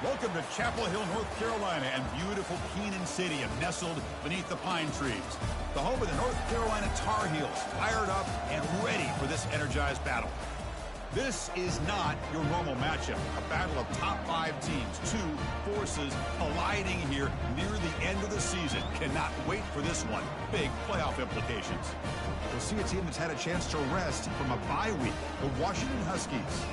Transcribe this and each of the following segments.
Welcome to Chapel Hill, North Carolina, and beautiful Keenan Stadium, nestled beneath the pine trees. The home of the North Carolina Tar Heels, fired up and ready for this energized battle. This is not your normal matchup, a battle of top 5 teams, 2 forces colliding here near the end of the season. Cannot wait for this one. Big playoff implications. We'll see a team that's had a chance to rest from a bye week, the Washington Huskies,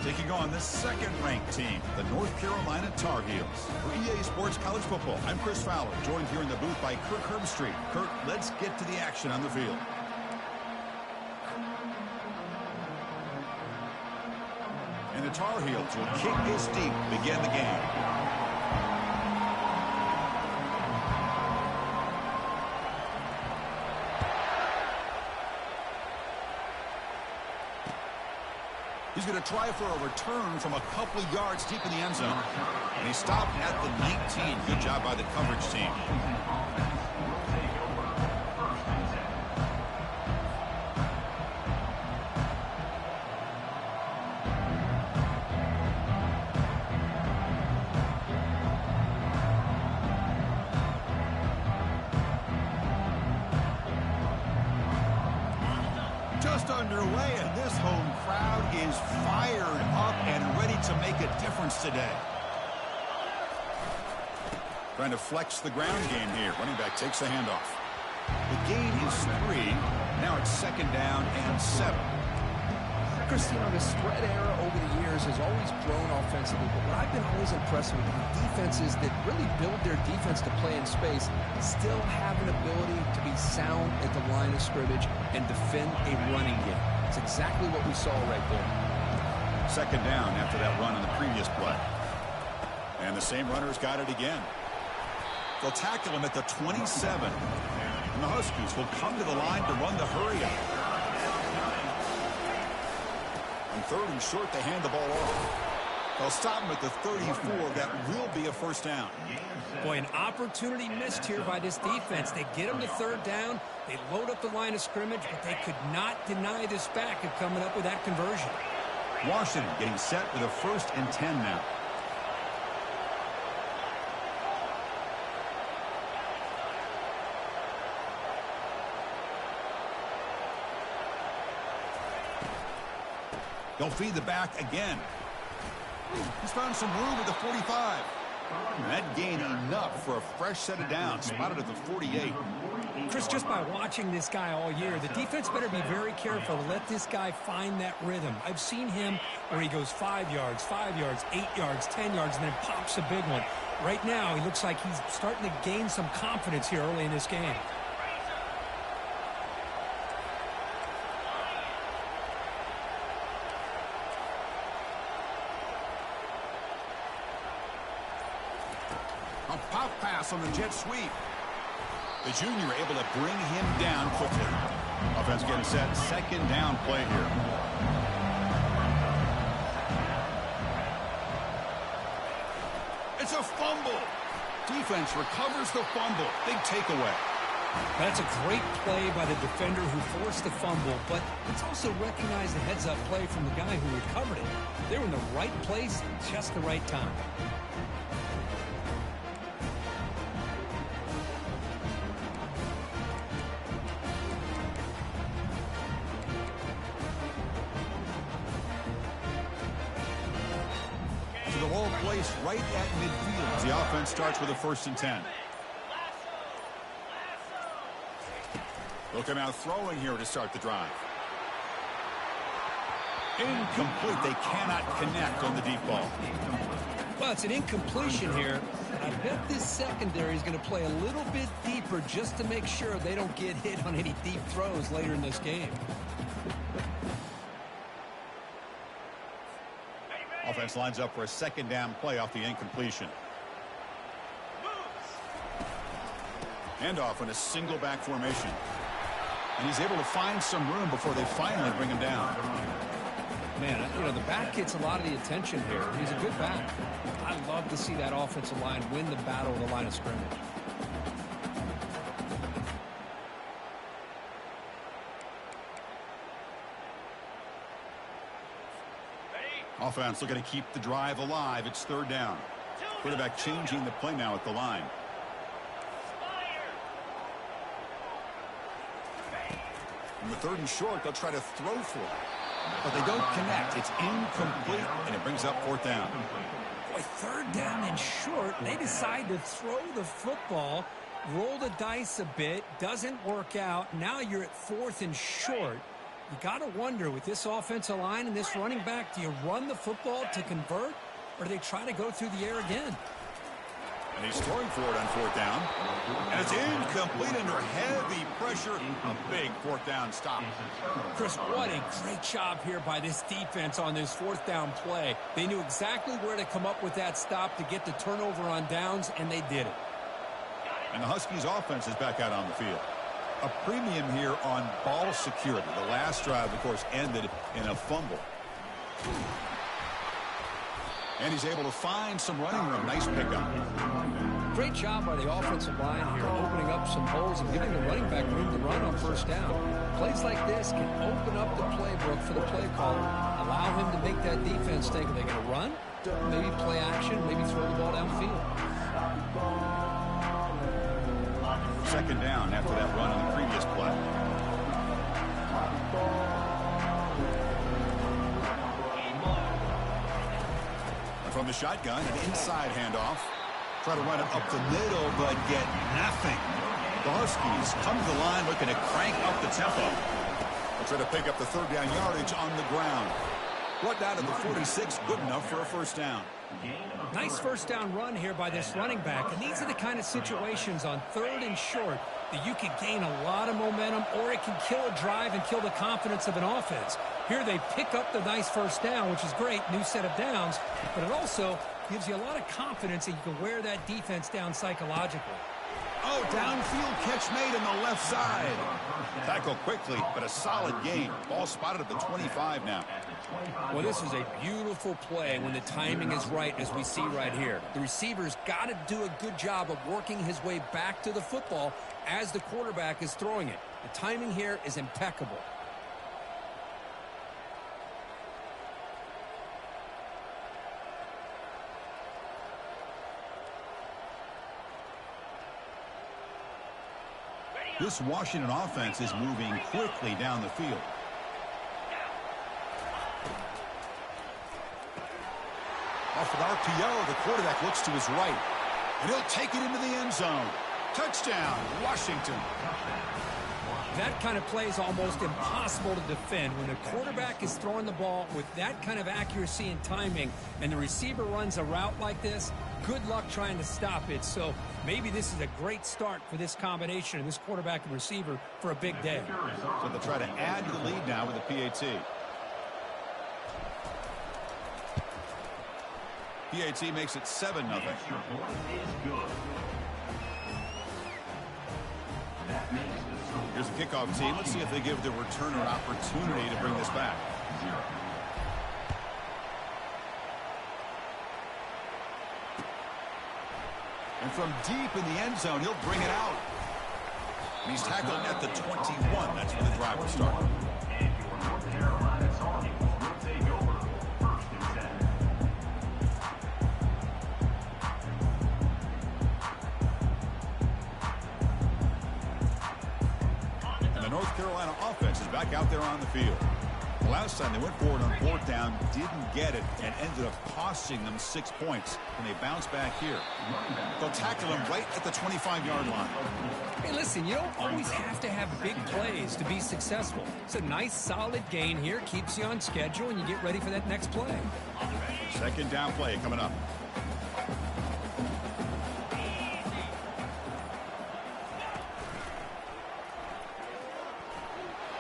taking on the second-ranked team, the North Carolina Tar Heels. For EA Sports College Football, I'm Chris Fowler, joined here in the booth by Kirk Herbstreit. Kirk, let's get to the action on the field. And the Tar Heels will kick this deep to begin the game. He's going to try for a return from a couple of yards deep in the end zone. And he stopped at the 19. Good job by the coverage team. Just underway, and this home crowd is fired up and ready to make a difference today. Trying to flex the ground game here. Running back takes the handoff. The gain is 3. Now it's second down and 7. Chris, you know, the spread era over the years has always grown offensively, but what I've been always impressed with are defenses that really build their defense to play in space, still have an ability to be sound at the line of scrimmage and defend a running game. It's exactly what we saw right there. Second down after that run on the previous play. And the same runner's got it again. They'll tackle him at the 27. And the Huskies will come to the line to run the hurry up. On 3rd and short, they hand the ball off. They'll stop him at the 34. That will be a first down. Boy, an opportunity missed here by this defense. They get him to 3rd down. They load up the line of scrimmage, but they could not deny this back of coming up with that conversion. Washington getting set for the 1st and 10 now. They'll feed the back again. He's found some room at the 45. And that gained enough for a fresh set of downs, spotted at the 48. Chris, just by watching this guy all year, the defense better be very careful to let this guy find that rhythm. I've seen him where he goes 5 yards, 8 yards, 10 yards, and then pops a big one. Right now, he looks like he's starting to gain some confidence here early in this game. A pop pass on the jet sweep. The junior able to bring him down quickly. Offense getting set. Second down play here. It's a fumble. Defense recovers the fumble. Big takeaway. That's a great play by the defender who forced the fumble, but let's also recognize the heads-up play from the guy who recovered it. They were in the right place at just the right time. The ball placed right at midfield. The offense starts with a 1st and 10. They'll come out throwing here to start the drive. Incomplete. They cannot connect on the deep ball. Well, it's an incompletion here. I bet this secondary is going to play a little bit deeper just to make sure they don't get hit on any deep throws later in this game. Offense lines up for a second down play off the incompletion. Handoff in a single back formation. And he's able to find some room before they finally bring him down. Man, you know, the back gets a lot of the attention here. He's a good back. I love to see that offensive line win the battle of the line of scrimmage. Offense looking to keep the drive alive. It's 3rd down. Quarterback changing the play now at the line. On the 3rd and short, they'll try to throw for it. But they don't connect. It's incomplete, and it brings up 4th down. Boy, 3rd down and short. They decide to throw the football, roll the dice a bit, doesn't work out. Now you're at 4th and short. You got to wonder, with this offensive line and this running back, do you run the football to convert, or do they try to go through the air again? And he's throwing for it on 4th down. And it's incomplete under heavy pressure. A big 4th down stop. Chris, what a great job here by this defense on this 4th down play. They knew exactly where to come up with that stop to get the turnover on downs, and they did it. And the Huskies offense is back out on the field. A premium here on ball security. The last drive, of course, ended in a fumble. And he's able to find some running room. Nice pickup. Great job by the offensive line here, opening up some holes and giving the running back room to run on 1st down. Plays like this can open up the playbook for the play caller, allow him to make that defense think, are they going to run? Maybe play action, maybe throw the ball downfield. 2nd down after that run on the previous play. From the shotgun, an inside handoff. Try to run it up the middle, but get nothing. The Huskies come to the line looking to crank up the tempo. They'll try to pick up the 3rd down yardage on the ground. Brought down to the 46, good enough for a 1st down. Nice 1st down run here by this running back. And these are the kind of situations on 3rd and short that you can gain a lot of momentum, or it can kill a drive and kill the confidence of an offense. Here they pick up the nice 1st down, which is great, new set of downs, but it also gives you a lot of confidence that you can wear that defense down psychologically. Oh, downfield catch made on the left side. Tackle quickly, but a solid gain. Ball spotted at the 25 now. Well, this is a beautiful play when the timing is right, as we see right here. The receiver's got to do a good job of working his way back to the football as the quarterback is throwing it. The timing here is impeccable. This Washington offense is moving quickly down the field. Off an RPO, the quarterback looks to his right, and he'll take it into the end zone. Touchdown, Washington. That kind of play is almost impossible to defend when the quarterback is throwing the ball with that kind of accuracy and timing, and the receiver runs a route like this. Good luck trying to stop it. So maybe this is a great start for this combination of this quarterback and receiver for a big day. So they'll try to add to the lead now with a PAT. PAT makes it 7-0. Here's the kickoff team. Let's see if they give the returner opportunity to bring this back. And from deep in the end zone, he'll bring it out. And he's tackled at the 21. That's where the drive will start. And the North Carolina offense is back out there on the field. The last time they went forward on 4th down, didn't get it, and ended up costing them 6 points. And they bounce back here. They'll tackle him right at the 25-yard line. Hey, listen, you don't always have to have big plays to be successful. It's a nice, solid gain here. Keeps you on schedule, and you get ready for that next play. 2nd down play coming up.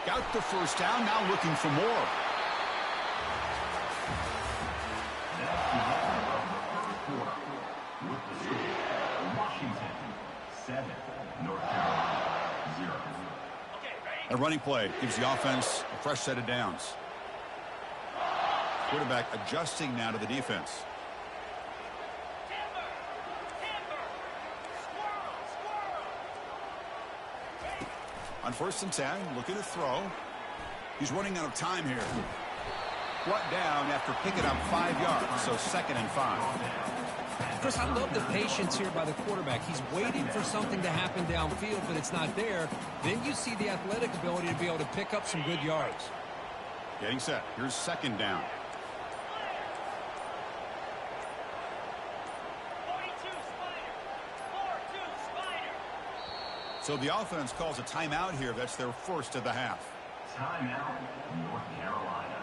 Got the 1st down, now looking for more. A running play gives the offense a fresh set of downs. Quarterback adjusting now to the defense. On 1st and 10, looking to throw. He's running out of time here. Brought down after picking up 5 yards, so 2nd and 5. Chris, I love the patience here by the quarterback. He's waiting for something to happen downfield, but it's not there. Then you see the athletic ability to be able to pick up some good yards. Getting set. Here's second down. So the offense calls a timeout here. That's their first of the half. Timeout, North Carolina.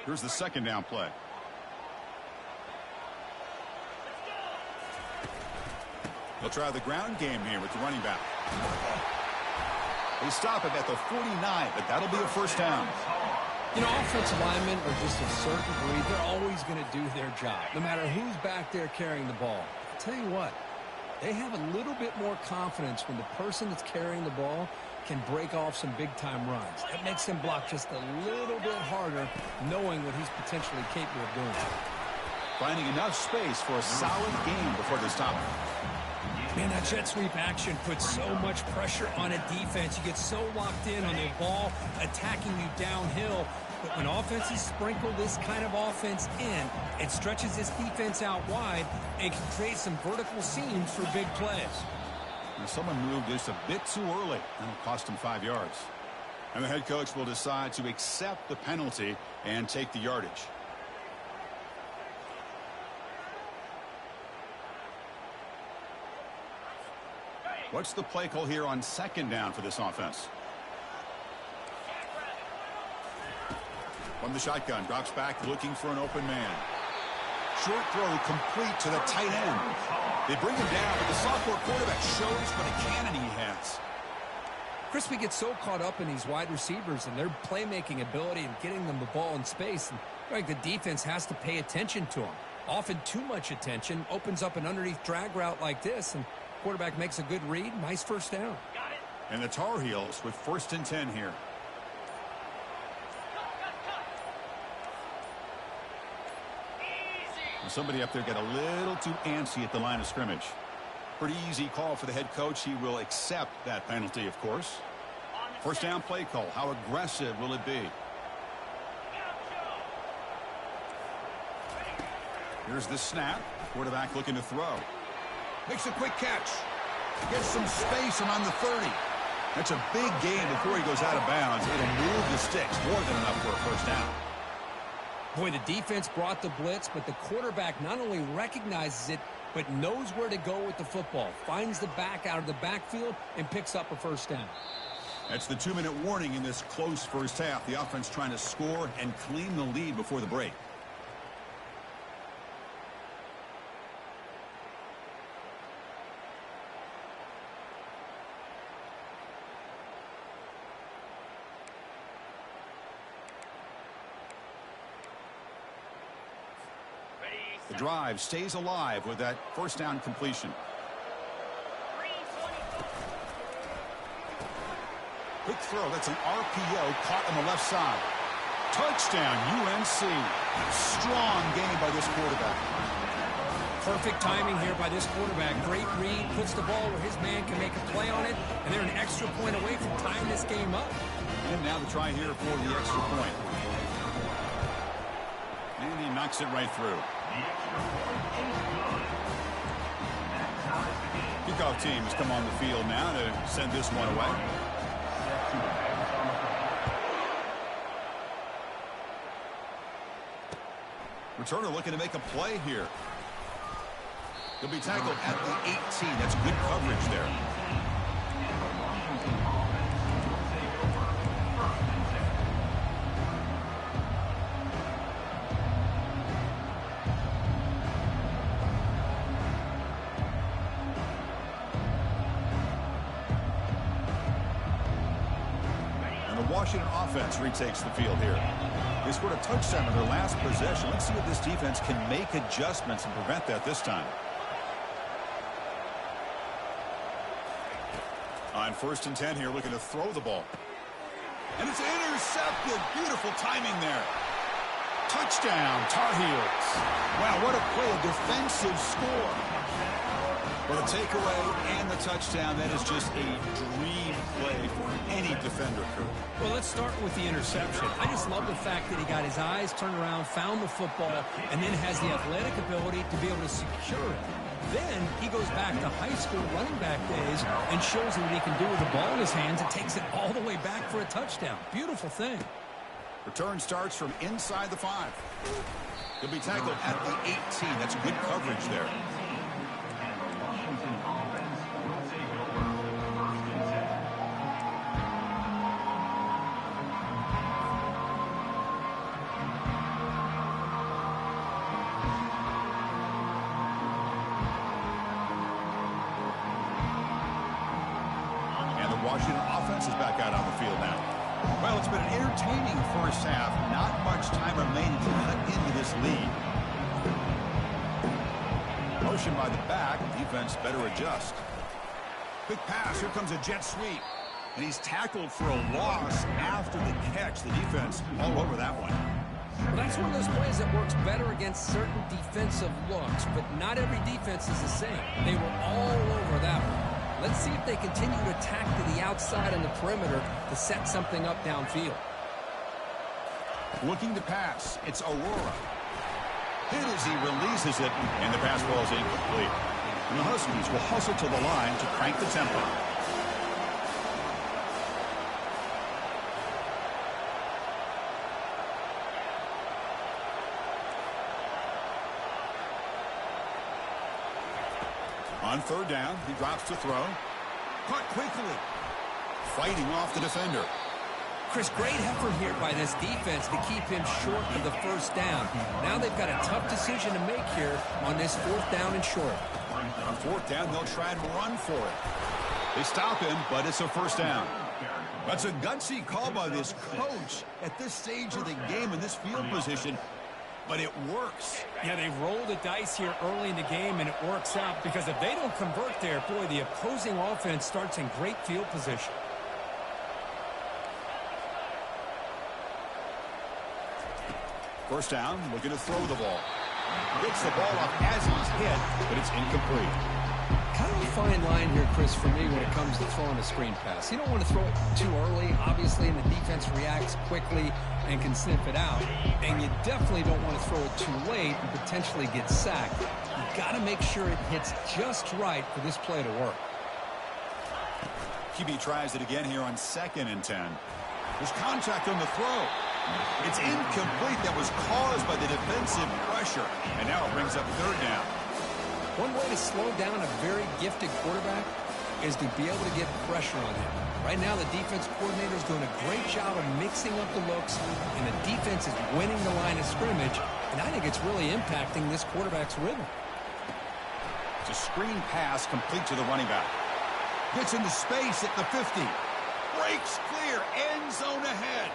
Here's the second down play. They'll try the ground game here with the running back. They stop him at the 49, but that'll be a first down. You know, offensive linemen are just a certain breed. They're always going to do their job, no matter who's back there carrying the ball. I'll tell you what, they have a little bit more confidence when the person that's carrying the ball can break off some big-time runs. It makes them block just a little bit harder, knowing what he's potentially capable of doing. Finding enough space for a solid game before they stop him. Man, that jet sweep action puts so much pressure on a defense. You get so locked in on the ball attacking you downhill. But when offenses sprinkle this kind of offense in, it stretches this defense out wide and can create some vertical seams for big plays. And someone moved this a bit too early. That'll cost him 5 yards. And the head coach will decide to accept the penalty and take the yardage. What's the play call here on second down for this offense? From the shotgun, drops back looking for an open man. Short throw complete to the tight end. They bring him down, but the sophomore quarterback shows what a cannon he has. Chris, we get so caught up in these wide receivers and their playmaking ability and getting them the ball in space. And right, the defense has to pay attention to them. Often too much attention opens up an underneath drag route like this, and quarterback makes a good read. Nice first down. And the Tar Heels with 1st and 10 here. And somebody up there got a little too antsy at the line of scrimmage. Pretty easy call for the head coach. He will accept that penalty, of course. First down play call. How aggressive will it be? Here's the snap. Quarterback looking to throw. Makes a quick catch. Gets some space and on the 30. That's a big gain before he goes out of bounds. It'll move the sticks. More than enough for a first down. Boy, the defense brought the blitz, but the quarterback not only recognizes it, but knows where to go with the football. Finds the back out of the backfield and picks up a first down. That's the 2-minute warning in this close first half. The offense trying to score and claim the lead before the break. The drive stays alive with that first down completion. Quick throw. That's an RPO caught on the left side. Touchdown, UNC. Strong game by this quarterback. Perfect timing here by this quarterback. Great read. Puts the ball where his man can make a play on it. And they're an extra point away from tying this game up. And now the try here for the extra point. And he knocks it right through. Kickoff team has come on the field now to send this one away. Returner looking to make a play here. He'll be tackled at the 18. That's good coverage there. Washington offense retakes the field here. They scored a touchdown in their last possession. Let's see if this defense can make adjustments and prevent that this time. On 1st and 10 here, looking to throw the ball. And it's intercepted. Beautiful timing there. Touchdown, Tar Heels. Wow, what a play, a defensive score. Well, the takeaway and the touchdown, that is just a dream play for any defender, Kurt. Well, let's start with the interception. I just love the fact that he got his eyes turned around, found the football, and then has the athletic ability to be able to secure it. Then he goes back to high school running back days and shows you what he can do with the ball in his hands and takes it all the way back for a touchdown. Beautiful thing. Return starts from inside the 5. He'll be tackled at the 18. That's good coverage there. Washington offense is back out on the field now. Well, it's been an entertaining first half. Not much time remaining to cut into this lead. Motion by the back. Defense better adjust. Quick pass. Here comes a jet sweep. And he's tackled for a loss after the catch. The defense all over that one. Well, that's one of those plays that works better against certain defensive looks, but not every defense is the same. They were all over that one. Let's see if they continue to attack to the outside and the perimeter to set something up downfield. Looking to pass. It's Aurora. Hit as he releases it, and the pass ball is incomplete. And the Huskies will hustle to the line to crank the tempo. On third down, he drops to throw. Caught quickly. Fighting off the defender. Chris, great effort here by this defense to keep him short of the first down. Now they've got a tough decision to make here on this 4th down and short. On 4th down, they'll try and run for it. They stop him, but it's a first down. That's a gutsy call by this coach at this stage of the game in this field position. But it works. Yeah, they roll the dice here early in the game, and it works out because if they don't convert there, boy, the opposing offense starts in great field position. First down, looking to throw the ball. Gets the ball off as he's hit, but it's incomplete. Kind of a fine line here, Chris, for me when it comes to throwing a screen pass. You don't want to throw it too early, obviously, and the defense reacts quickly and can sniff it out. And you definitely don't want to throw it too late and potentially get sacked. You've got to make sure it hits just right for this play to work. QB tries it again here on 2nd and 10. There's contact on the throw. It's incomplete. That was caused by the defensive pressure. And now it brings up 3rd down. One way to slow down a very gifted quarterback is to be able to get pressure on him. Right now, the defense coordinator is doing a great job of mixing up the looks, and the defense is winning the line of scrimmage, and I think it's really impacting this quarterback's rhythm. It's a screen pass complete to the running back. Gets into space at the 50. Breaks clear. End zone ahead.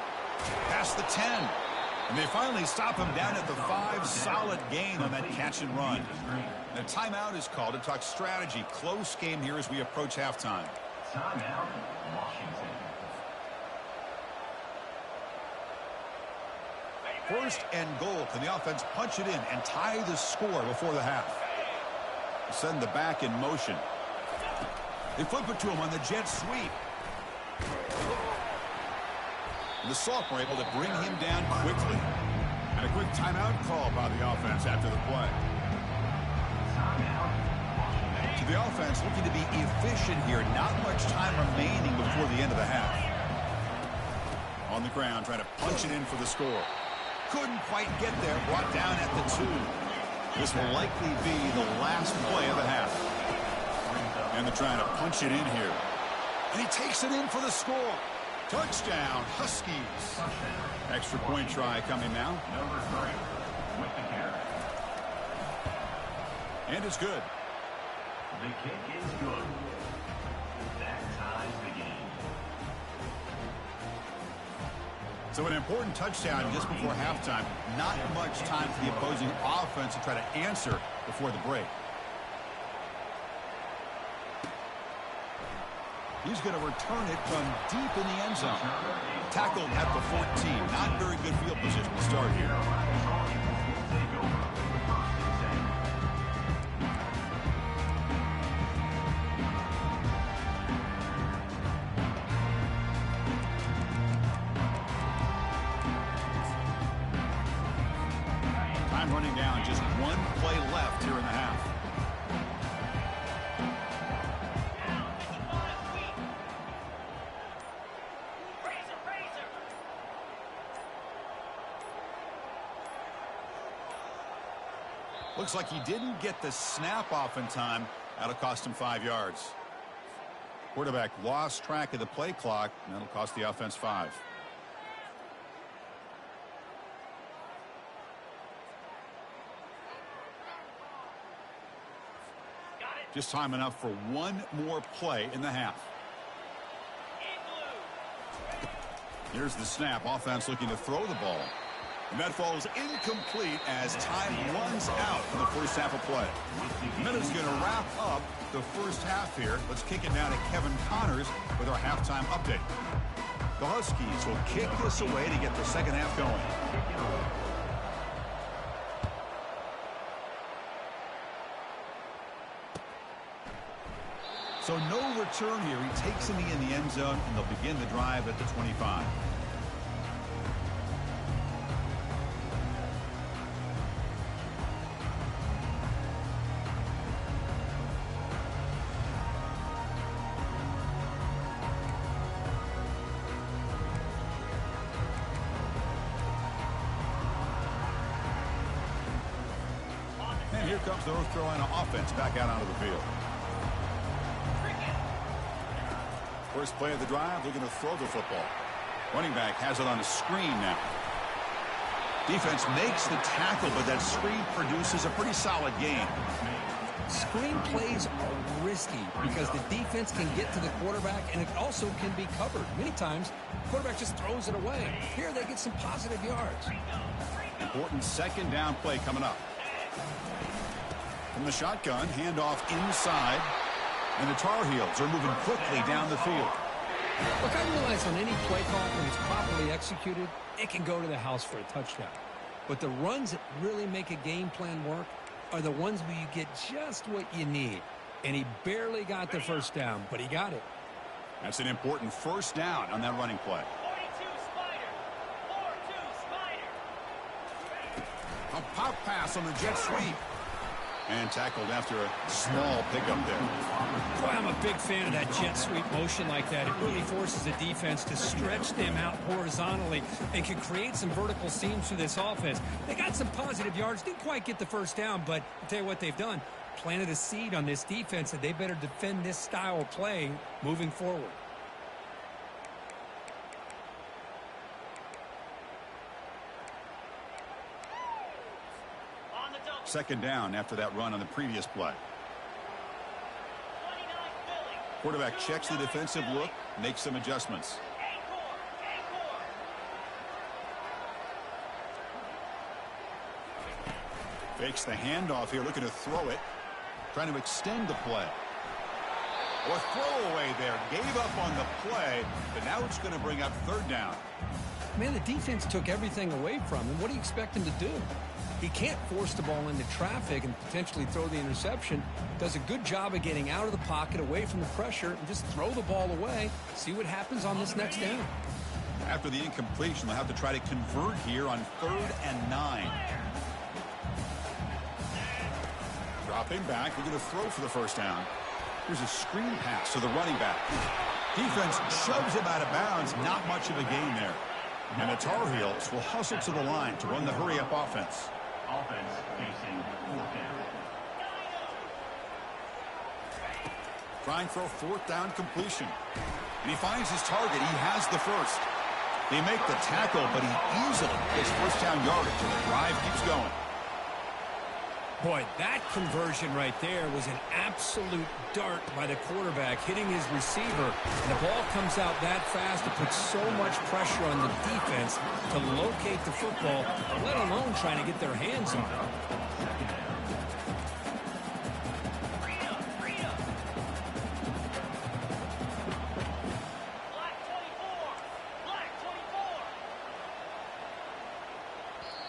Past the 10. And they finally stop him down at the 5. Solid gain on that catch and run. And a timeout is called to talk strategy. Close game here as we approach halftime. Timeout, Washington. First and goal. Can the offense punch it in and tie the score before the half? Send the back in motion. They flip it to him on the jet sweep. And the sophomore able to bring him down quickly. And a quick timeout call by the offense after the play. To the offense, looking to be efficient here. Not much time remaining before the end of the half. On the ground, trying to punch it in for the score. Couldn't quite get there. Brought down at the 2. This will likely be the last play of the half. And they're trying to punch it in here. And he takes it in for the score. Touchdown, Huskies. Extra point try coming now. Number 3 with the carry. And it's good. The kick is good. That ties the game. So an important touchdown just before halftime. Not much time for the opposing offense to try to answer before the break. He's going to return it from deep in the end zone. Tackled at the 14. Not very good field position to start here. running down. Just one play left here in the half. Looks like he didn't get the snap off in time. That'll cost him 5 yards. Quarterback lost track of the play clock, and that'll cost the offense 5. Just time enough for one more play in the half. Here's the snap. Offense looking to throw the ball. And that falls incomplete as time runs out in the first half of play. Minutes going to wrap up the first half here. Let's kick it down to Kevin Connors with our halftime update. The Huskies will kick this away to get the second half going. So no return here. He takes it in the end zone, and they'll begin the drive at the 25. And here comes the North Carolina offense back out onto the field. First play of the drive, looking to throw the football. Running back has it on a screen now. Defense makes the tackle, but that screen produces a pretty solid gain. Screen plays are risky because the defense can get to the quarterback, and it also can be covered. Many times, the quarterback just throws it away. Here they get some positive yards. Important second down play coming up. From the shotgun, handoff inside. And the Tar Heels are moving quickly down the field. Look, I realize on any play call, when it's properly executed, it can go to the house for a touchdown. But the runs that really make a game plan work are the ones where you get just what you need. And he barely got the first down, but he got it. That's an important first down on that running play. 42 Spider. A pop pass on the jet sweep. And tackled after a small pickup there. Boy, I'm a big fan of that jet sweep motion like that. It really forces the defense to stretch them out horizontally and can create some vertical seams for this offense. They got some positive yards. Didn't quite get the first down, but I'll tell you what they've done. Planted a seed on this defense, and they better defend this style of play moving forward. Second down after that run on the previous play. Quarterback checks the defensive look, makes some adjustments. Fakes the handoff here, looking to throw it. Trying to extend the play. Or throwaway there. Gave up on the play, but now it's going to bring up third down. Man, the defense took everything away from him. What do you expect him to do? He can't force the ball into traffic and potentially throw the interception. Does a good job of getting out of the pocket, away from the pressure, and just throw the ball away. See what happens on this next down. After the incompletion, they'll have to try to convert here on 3rd and 9. Dropping back, looking to throw for the first down. Here's a screen pass to the running back. Defense shoves him out of bounds. Not much of a gain there. And the Tar Heels will hustle to the line to run the hurry-up offense. Offense facing 4th down. Trying for a 4th down completion. And he finds his target. He has the first. They make the tackle, but he easily gets first down yardage, and the drive keeps going. Boy, that conversion right there was an absolute dart by the quarterback, hitting his receiver. And the ball comes out that fast. It puts so much pressure on the defense to locate the football, let alone trying to get their hands on it.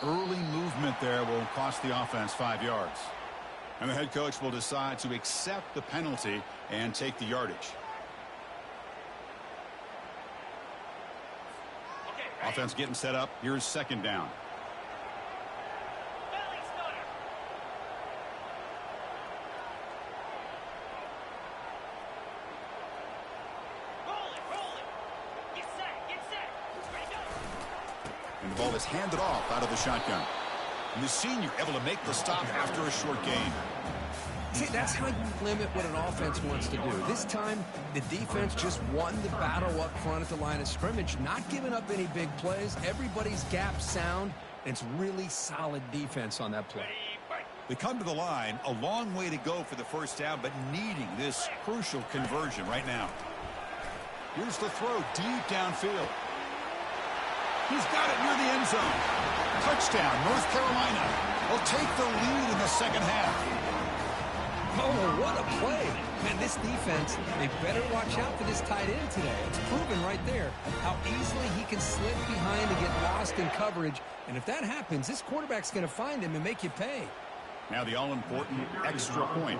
Early movement there will cost the offense 5 yards. And the head coach will decide to accept the penalty and take the yardage. Offense getting set up. Here's second down. And the ball is handed off out of the shotgun. And the senior able to make the stop after a short gain. See, that's how you limit what an offense wants to do. This time, the defense just won the battle up front at the line of scrimmage, not giving up any big plays. Everybody's gap sound, and it's really solid defense on that play. They come to the line, a long way to go for the first down, but needing this crucial conversion right now. Here's the throw deep downfield. He's got it near the end zone. Touchdown, North Carolina. They'll take the lead in the second half. Oh, what a play. Man, this defense, they better watch out for this tight end today. It's proven right there how easily he can slip behind and get lost in coverage. And if that happens, this quarterback's going to find him and make you pay. Now the all-important extra point.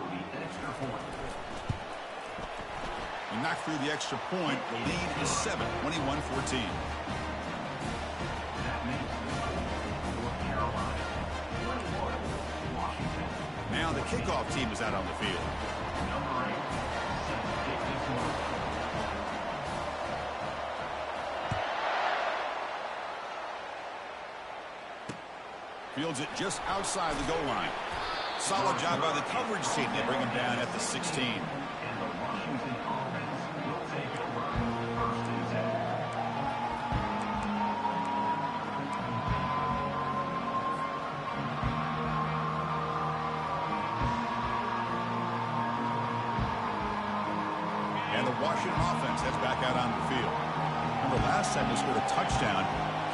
He knocked through the extra point. The lead is 7, 21-14. Now the kickoff team is out on the field. Fields it just outside the goal line. Solid job by the coverage team. They bring him down at the 16. And the Washington offense heads back out on the field. Remember, last time they scored a touchdown.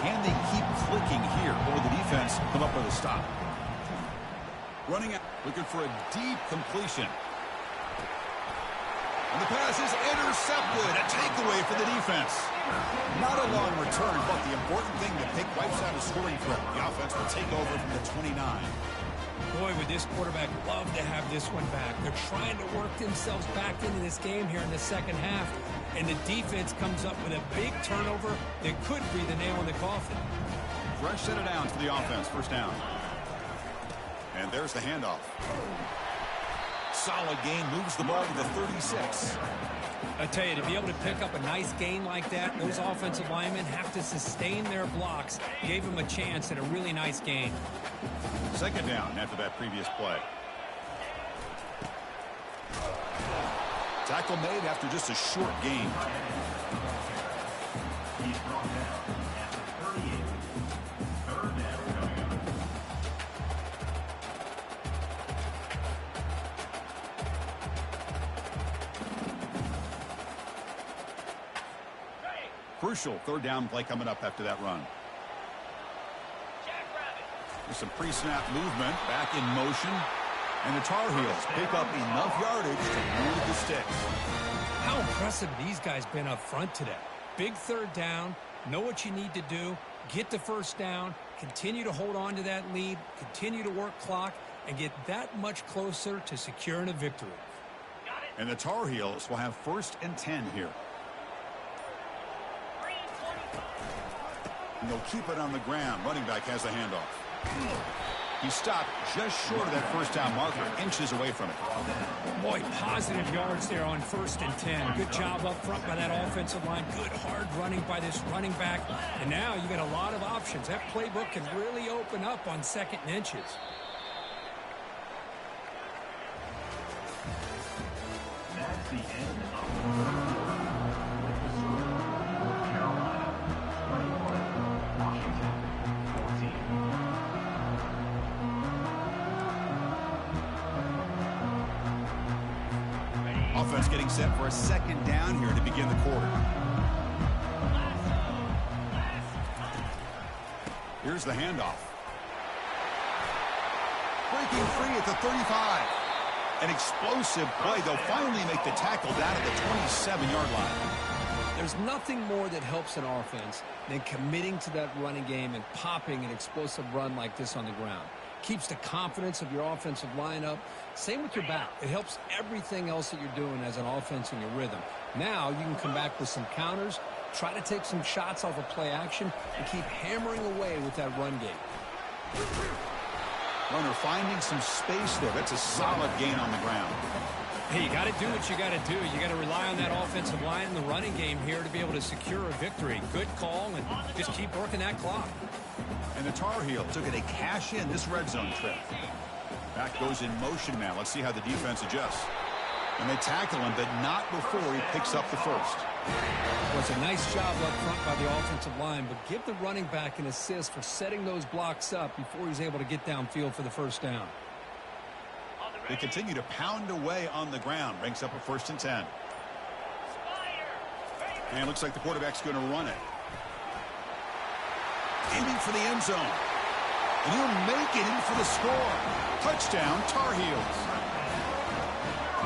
Can they keep clicking here, or will the defense come up with a stop? Running out, looking for a deep completion. And the pass is intercepted. A takeaway for the defense. Not a long return, but the important thing, the pick wipes out a scoring threat. The offense will take over from the 29. Boy, would this quarterback love to have this one back. They're trying to work themselves back into this game here in the second half. And the defense comes up with a big turnover that could be the nail in the coffin. Fresh set of downs for the offense. First down. And there's the handoff. Solid gain, moves the ball to the 36. I tell you, to be able to pick up a nice gain like that, those offensive linemen have to sustain their blocks. Gave them a chance at a really nice gain. Second down after that previous play. Tackle made after just a short gain. He's brought down at the 38. Third down coming up. Crucial third down play coming up after that run. There's some pre-snap movement, back in motion. And the Tar Heels pick up enough yardage to move the sticks. How impressive these guys been up front today. Big third down, know what you need to do, get the first down, continue to hold on to that lead, continue to work clock, and get that much closer to securing a victory. And the Tar Heels will have 1st and 10 here. And they'll keep it on the ground. Running back has the handoff. He stopped just short of that first down marker, inches away from it. Boy, positive yards there on 1st and 10. Good job up front by that offensive line. Good hard running by this running back. And now you got a lot of options. That playbook can really open up on 2nd and inches. That's the end of the with the score, North Carolina 21, Washington 14. Offense getting set for a second down here to begin the quarter. Here's the handoff. Breaking free at the 35. An explosive play. They'll finally make the tackle down at the 27-yard line. There's nothing more that helps an offense than committing to that running game and popping an explosive run like this on the ground. Keeps the confidence of your offensive lineup. Same with your back. It helps everything else that you're doing as an offense in your rhythm. Now you can come back with some counters, try to take some shots off of play action, and keep hammering away with that run game. Runner finding some space there. That's a solid gain on the ground. Hey, you got to do what you got to do. You got to rely on that offensive line in the running game here to be able to secure a victory. Good call, and just keep working that clock. And the Tar Heels looking to cash in this red zone trip. Back goes in motion now. Let's see how the defense adjusts. And they tackle him, but not before he picks up the first. Well, it's a nice job up front by the offensive line, but give the running back an assist for setting those blocks up before he's able to get downfield for the first down. They continue to pound away on the ground. Brings up a 1st and 10. And looks like the quarterback's going to run it. Aiming for the end zone. And he'll make it in for the score. Touchdown, Tar Heels.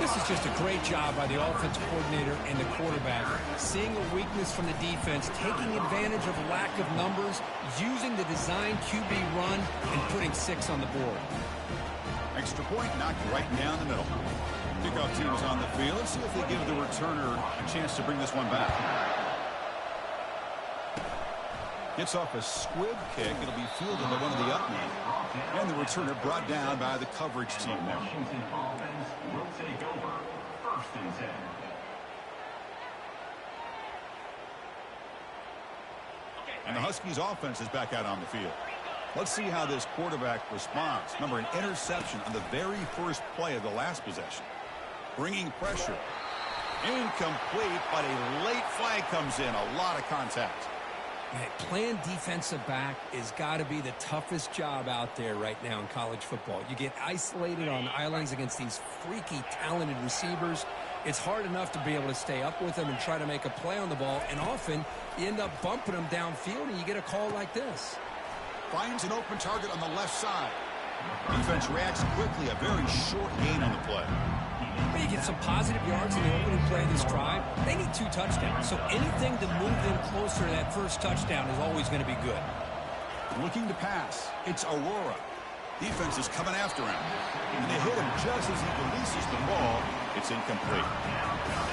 This is just a great job by the offensive coordinator and the quarterback. Seeing a weakness from the defense, taking advantage of lack of numbers, using the design QB run, and putting 6 on the board. Extra point knocked right down the middle. Kickoff team is on the field. Let's see if they give the returner a chance to bring this one back. Gets off a squib kick. It'll be fielded by one of the up men. And the returner brought down by the coverage team there. Washington offense will take over 1st and 10. And the Huskies offense is back out on the field. Let's see how this quarterback responds. Remember, an interception on the very first play of the last possession. Bringing pressure. Incomplete, but a late flag comes in. A lot of contact. Hey, playing defensive back has got to be the toughest job out there right now in college football. You get isolated on islands against these freaky, talented receivers. It's hard enough to be able to stay up with them and try to make a play on the ball, and often you end up bumping them downfield and you get a call like this. Finds an open target on the left side. Defense reacts quickly. A very short gain on the play. But you get some positive yards in the opening play of this drive. They need 2 touchdowns, so anything to move them closer to that first touchdown is always going to be good. Looking to pass. It's Aurora. Defense is coming after him. And they hit him just as he releases the ball. It's incomplete.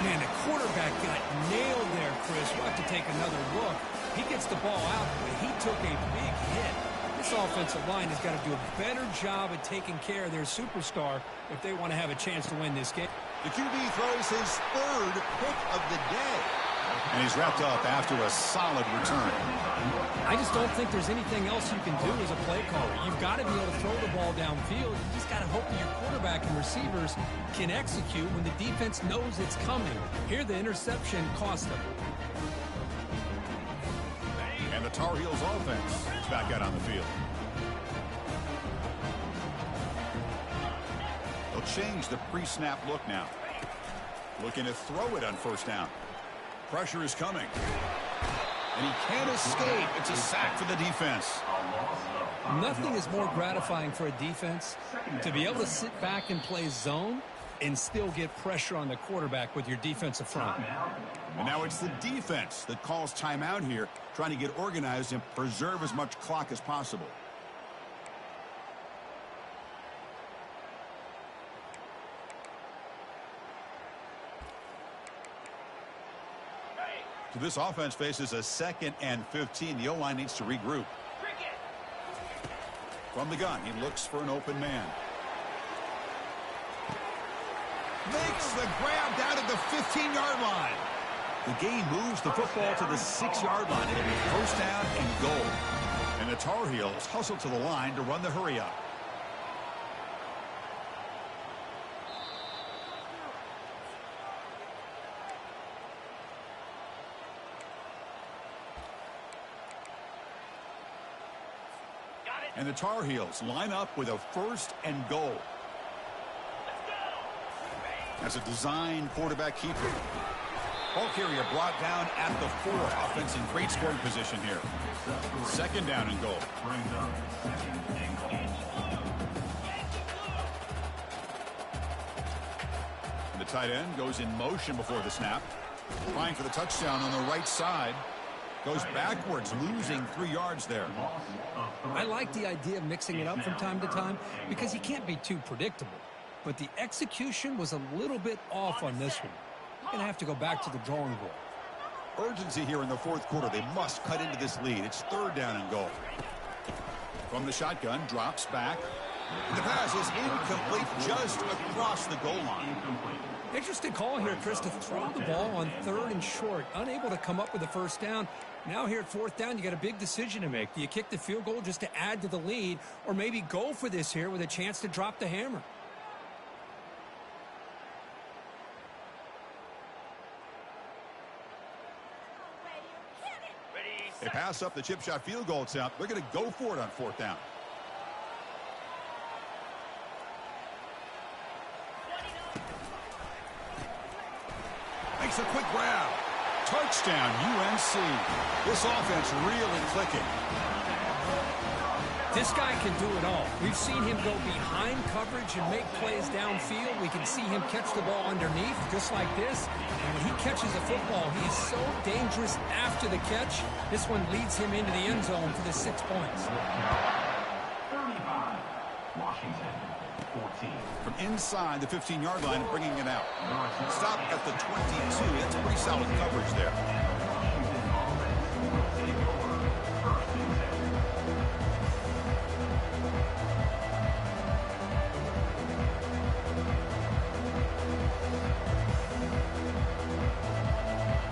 Man, the quarterback got nailed there, Chris. We'll have to take another look. He gets the ball out, but he took a big hit. This offensive line has got to do a better job at taking care of their superstar if they want to have a chance to win this game. The QB throws his 3rd pick of the day. And he's wrapped up after a solid return. I just don't think there's anything else you can do as a play caller. You've got to be able to throw the ball downfield. You just got to hope that your quarterback and receivers can execute when the defense knows it's coming. Here, the interception cost them. And the Tar Heels offense is back out on the field. They'll change the pre-snap look now. Looking to throw it on 1st down. Pressure is coming. And he can't escape. It's a sack for the defense. Nothing is more gratifying for a defense to be able to sit back and play zone and still get pressure on the quarterback with your defensive front. And now it's the defense that calls timeout here, trying to get organized and preserve as much clock as possible. So this offense faces a 2nd and 15. The O-line needs to regroup. From the gun, he looks for an open man. Makes the grab down at the 15-yard line. The game moves the football to the 6-yard line. It'll be 1st down and goal. And the Tar Heels hustle to the line to run the hurry-up. And the Tar Heels line up with a 1st and goal. As a design quarterback keeper. Ball carrier brought down at the 4. Offense in great scoring position here. 2nd down and goal. And the tight end goes in motion before the snap. Trying for the touchdown on the right side. Goes backwards, losing 3 yards there. I like the idea of mixing it up from time to time because you can't be too predictable. But the execution was a little bit off on this one. Going to have to go back to the drawing board. Urgency here in the 4th quarter. They must cut into this lead. It's 3rd down and goal. From the shotgun, drops back. And the pass is incomplete just across the goal line. Interesting call here, Chris, to throw the ball on 3rd and short. Unable to come up with a first down. Now here at 4th down, you got a big decision to make. Do you kick the field goal just to add to the lead, or maybe go for this here with a chance to drop the hammer? They pass up the chip shot field goal attempt. They're going to go for it on 4th down. Makes a quick grab. Touchdown, UNC. This offense really clicking. This guy can do it all. We've seen him go behind coverage and make plays downfield. We can see him catch the ball underneath, just like this. And when he catches a football, he is so dangerous after the catch. This one leads him into the end zone for the 6 points. 35. Washington. 14. From inside the 15-yard line, bringing it out. Stop at the 22. That's pretty solid coverage there.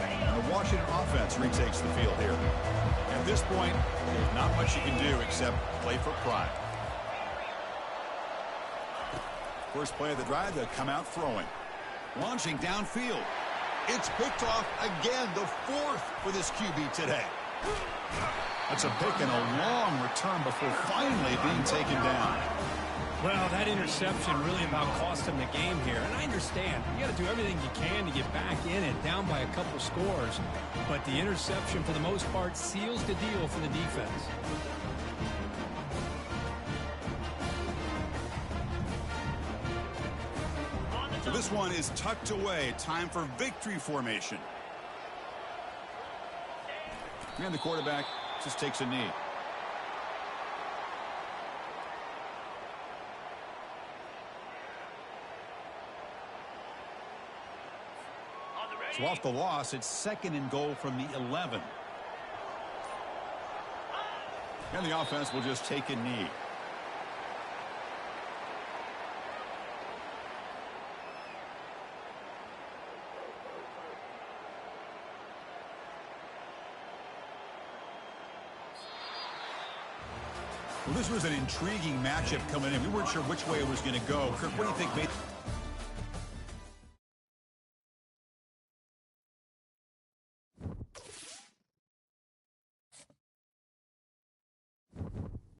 And the Washington offense retakes the field here. At this point, there's not much you can do except play for pride. First play of the drive, they'll come out throwing. Launching downfield. It's picked off again, the 4th for this QB today. That's a pick and a long return before finally being taken down. Well, that interception really about cost him the game here. And I understand. You got to do everything you can to get back in it, down by a couple scores. But the interception, for the most part, seals the deal for the defense. So this one is tucked away. Time for victory formation. And the quarterback just takes a knee. So off the loss, it's 2nd and goal from the 11. And the offense will just take a knee. Well, this was an intriguing matchup coming in. We weren't sure which way it was going to go. Kirk, what do you think made